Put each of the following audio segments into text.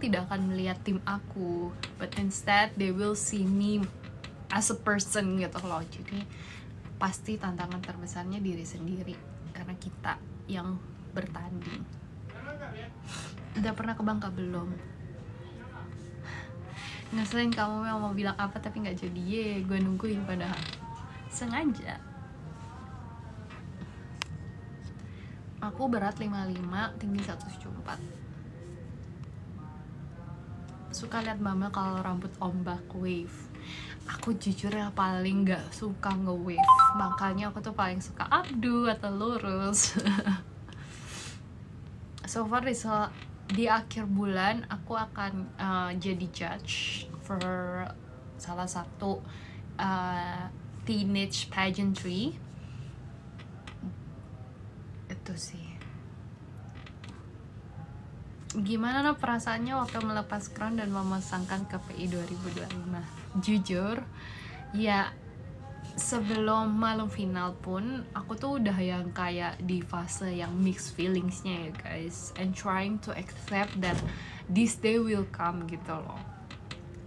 tidak akan melihat tim aku, but instead they will see me as a person gitu loh. Jadi pasti tantangan terbesarnya diri sendiri karena kita yang bertanding. Udah pernah ke Bangka belum? Ngeselin kamu yang mau bilang apa tapi nggak jadi. Gue nungguin padahal sengaja. Aku berat 55, tinggi 174. Suka lihat mama kalau rambut ombak wave. Aku jujur ya paling gak suka nge-wave, makanya aku tuh paling suka updo atau lurus. So far di akhir bulan aku akan jadi judge for salah satu teenage pageantry. Itu sih. Gimana no perasaannya waktu melepas crown dan memasangkan KPI 2025? Jujur, ya sebelum malam final pun aku tuh udah yang kayak di fase yang mixed feelingsnya ya guys, and trying to accept that this day will come gitu loh.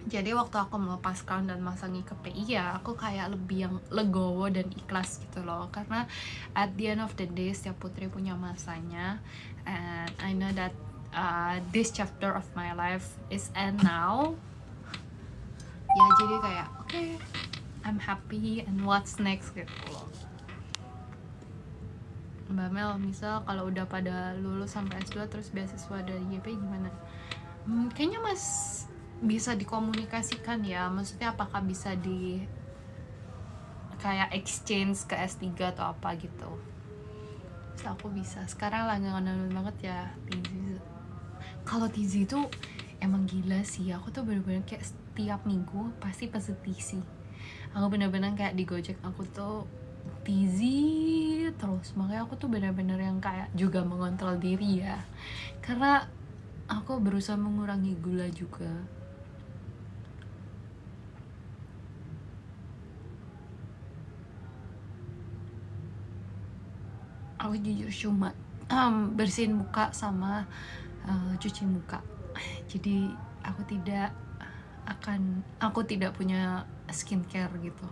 Jadi waktu aku melepas crown dan masangi KPI ya aku kayak lebih yang legowo dan ikhlas gitu loh, karena at the end of the day setiap putri punya masanya, and I know that this chapter of my life is end now. Ya jadi kayak okay, I'm happy and what's next gitu loh. Mbak Mel, misal kalau udah pada lulus sampai S2 terus beasiswa dari YP gimana? Kayaknya mas bisa dikomunikasikan ya, maksudnya apakah bisa di kayak exchange ke S3 atau apa gitu. Terus aku bisa, sekarang langganan banget ya Tizi. Kalau Tizi itu emang gila sih, aku tuh bener-bener kayak setiap minggu pasti pesen Tizi. Aku bener-bener kayak di Gojek aku tuh Tizi terus, makanya aku tuh bener-bener yang kayak juga mengontrol diri ya, karena aku berusaha mengurangi gula juga. Aku jujur cuma bersihin muka sama cuci muka, jadi aku tidak punya skincare gitu.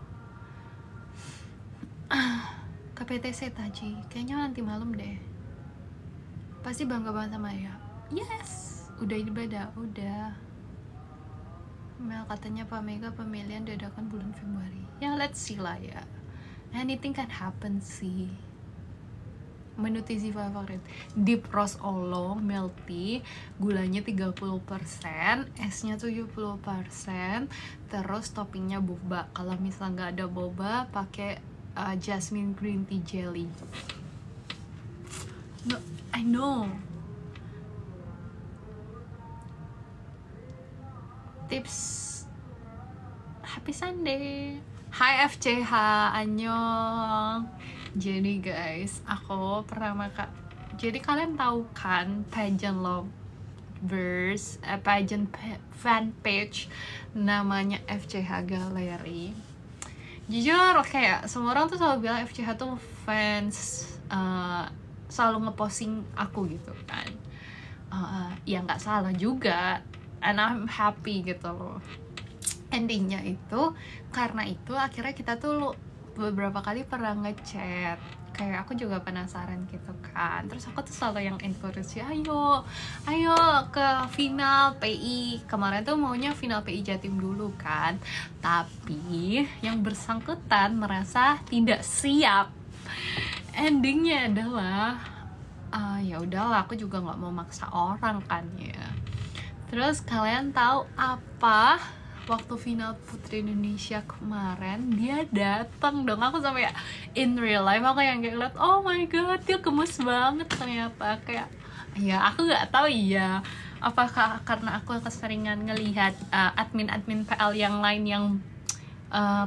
KPTC Taji, kayaknya nanti malam deh. Pasti bangga banget sama ya. Yes, udah ibadah, udah. Mel katanya Pak Mega pemilihan dadakan bulan Februari. Ya let's see lah ya. Anything can happen sih. Menu Tizi favorit, deep roast oolong, milk tea, gulanya 30%, esnya 70%, terus toppingnya boba. Kalau misal nggak ada boba, pakai jasmine green tea jelly. No, I know. Tips. Happy Sunday. Hai FCH, annyeong. Jadi guys, aku pertama jadi kalian tahu kan pageant lovers, pageant fan page namanya FCH Gallery. Jujur kayak semua orang tuh selalu bilang FCH tuh fans selalu ngeposting aku gitu kan. Ya nggak salah juga, and I'm happy gitu loh. Endingnya itu karena itu akhirnya kita tuh beberapa kali pernah ngechat, kayak aku juga penasaran gitu kan. Terus aku tuh selalu yang encourage, ayo ke final PI. Kemarin tuh maunya final PI Jatim dulu kan, tapi yang bersangkutan merasa tidak siap. Endingnya adalah ya udahlah, aku juga nggak mau maksa orang kan ya. Terus kalian tahu apa? Waktu final Putri Indonesia kemarin dia datang dong, aku sampai ya in real life aku yang kayak liat, oh my god dia gemes banget ternyata. Kayak ya aku nggak tahu ya apakah karena aku keseringan ngelihat admin PL yang lain yang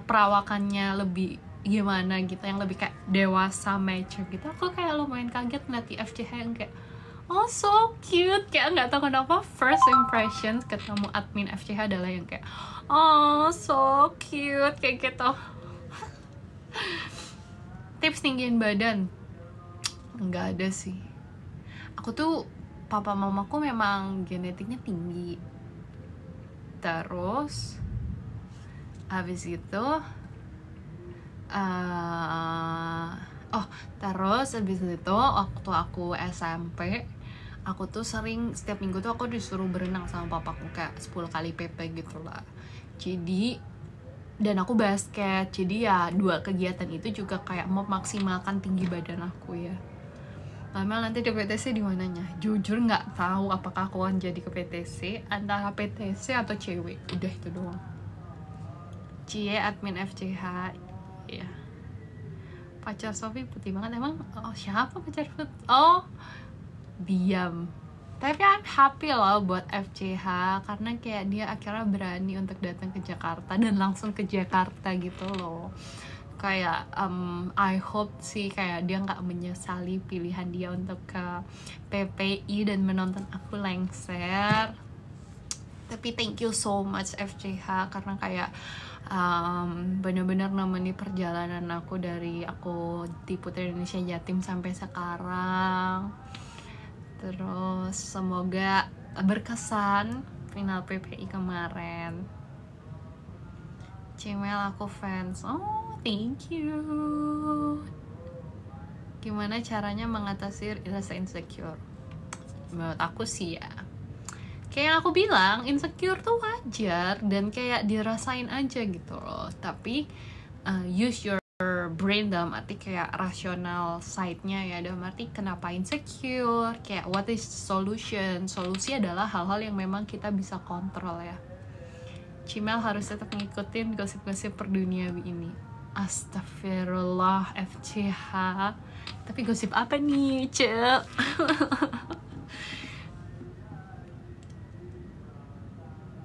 perawakannya lebih gimana gitu, yang lebih kayak dewasa mature gitu. Aku kayak lumayan kaget ngeliat di FCH yang kayak oh so cute, kayak nggak tahu kenapa first impression ketemu admin FCH adalah yang kayak oh so cute kayak gitu. Tips tinggiin badan nggak ada sih. Aku tuh papa mamaku memang genetiknya tinggi. Terus habis itu terus habis itu waktu aku SMP, aku tuh sering setiap minggu tuh aku disuruh berenang sama papaku kayak 10 kali PP gitu lah. Jadi dan aku basket, jadi ya 2 kegiatan itu juga kayak memaksimalkan tinggi badan aku ya. Lama nanti di PTC di mananya? Jujur nggak tahu apakah aku akan jadi ke PTC, antara PTC atau cewek, udah itu doang. Cie admin FCH, ya. Pacar Sofi putih banget emang. Oh siapa pacar putih? Oh diam. Tapi I'm happy loh buat FCH karena kayak dia akhirnya berani untuk datang ke Jakarta dan langsung ke Jakarta gitu loh. Kayak I hope sih kayak dia nggak menyesali pilihan dia untuk ke PPI dan menonton aku lengser. Tapi thank you so much FCH karena kayak benar-benar nemeni perjalanan aku dari aku di Putri Indonesia Jatim sampai sekarang. Terus semoga berkesan final PPI kemarin. Cimel aku fans. Oh, thank you. Gimana caranya mengatasi rasa insecure? Menurut aku sih ya, kayak yang aku bilang, insecure tuh wajar dan kayak dirasain aja gitu loh. Tapi use your brain dalam arti kayak rasional side-nya ya, dalam arti kenapa insecure, kayak what is solution. Solusi adalah hal-hal yang memang kita bisa kontrol ya. Cimel harus tetap ngikutin gosip-gosip perduniawi ini. Astagfirullah FCH. Tapi gosip apa nih, Cek?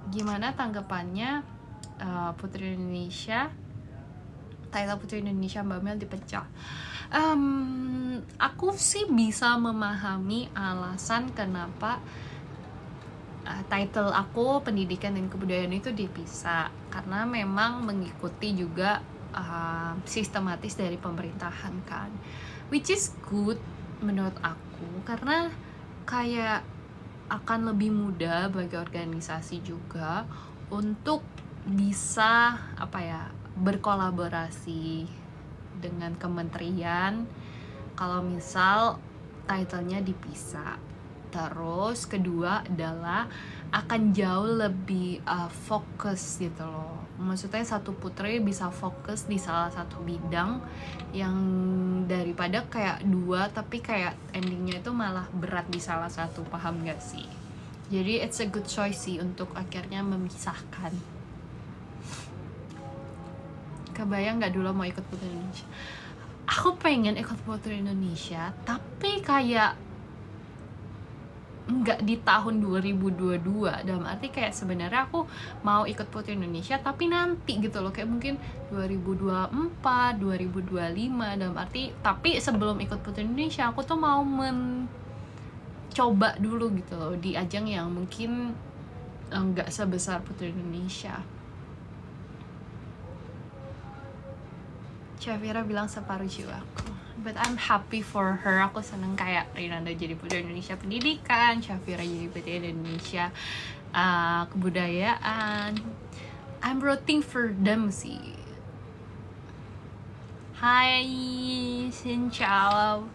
Gimana tanggapannya Putri Indonesia, title Putri Indonesia Mbak Mel dipecah? Aku sih bisa memahami alasan kenapa title aku pendidikan dan kebudayaan itu dipisah, karena memang mengikuti juga sistematis dari pemerintahan kan, which is good menurut aku, karena kayak akan lebih mudah bagi organisasi juga untuk bisa berkolaborasi dengan kementerian kalau misal titlenya dipisah. Terus kedua adalah akan jauh lebih fokus gitu loh. Maksudnya satu putri bisa fokus di salah satu bidang yang daripada kayak 2 tapi kayak endingnya itu malah berat di salah satu, paham gak sih? Jadi it's a good choice sih untuk akhirnya memisahkan. Kebayang gak dulu mau ikut Putri Indonesia? Aku pengen ikut Putri Indonesia tapi kayak nggak di tahun 2022, dalam arti kayak sebenarnya aku mau ikut Putri Indonesia tapi nanti gitu loh, kayak mungkin 2024, 2025, dalam arti tapi sebelum ikut Putri Indonesia aku tuh mau mencoba dulu gitu loh di ajang yang mungkin nggak sebesar Putri Indonesia. Syafira bilang separuh jiwaku, but I'm happy for her. Aku seneng kayak Rinanda jadi Putri Indonesia Pendidikan, Syafira jadi Putri Indonesia Kebudayaan. I'm rooting for them sih. Hai, xin chào.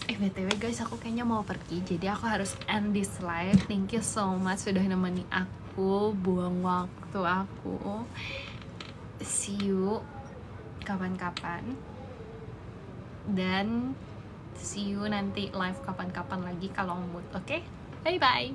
BTW guys, aku kayaknya mau pergi, jadi aku harus end this live. Thank you so much sudah nemeni aku, buang waktu aku. See you kapan-kapan, dan see you nanti live kapan-kapan lagi kalau mood. Oke? Bye bye.